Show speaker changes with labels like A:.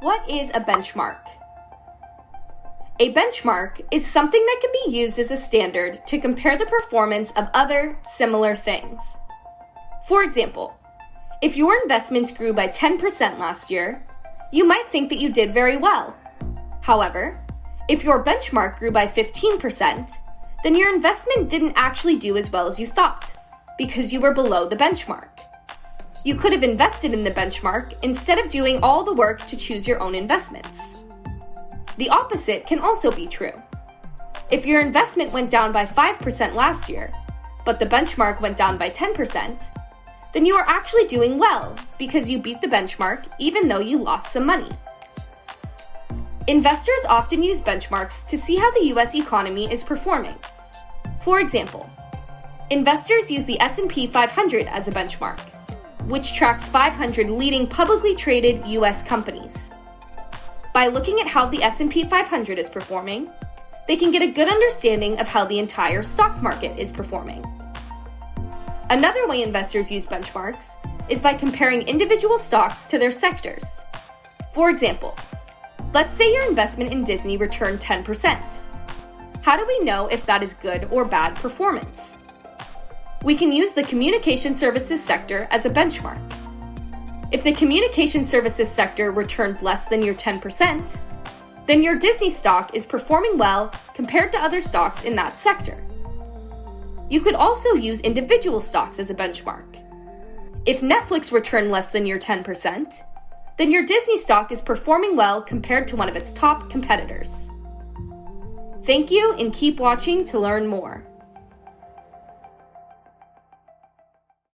A: What is a benchmark? A benchmark is something that can be used as a standard to compare the performance of other similar things. For example, if your investments grew by 10% last year, you might think that you did very well. However, if your benchmark grew by 15%, then your investment didn't actually do as well as you thought, because you were below the benchmark. You could have invested in the benchmark instead of doing all the work to choose your own investments. The opposite can also be true. If your investment went down by 5% last year, but the benchmark went down by 10%, then you are actually doing well because you beat the benchmark even though you lost some money. Investors often use benchmarks to see how the US economy is performing. For example, investors use the S&P 500 as a benchmark, which tracks 500 leading publicly traded US companies. By looking at how the S&P 500 is performing, they can get a good understanding of how the entire stock market is performing. Another way investors use benchmarks is by comparing individual stocks to their sectors. For example, let's say your investment in Disney returned 10%. How do we know if that is good or bad performance? We can use the communication services sector as a benchmark. If the communication services sector returned less than your 10%, then your Disney stock is performing well compared to other stocks in that sector. You could also use individual stocks as a benchmark. If Netflix returned less than your 10%, then your Disney stock is performing well compared to one of its top competitors. Thank you and keep watching to learn more.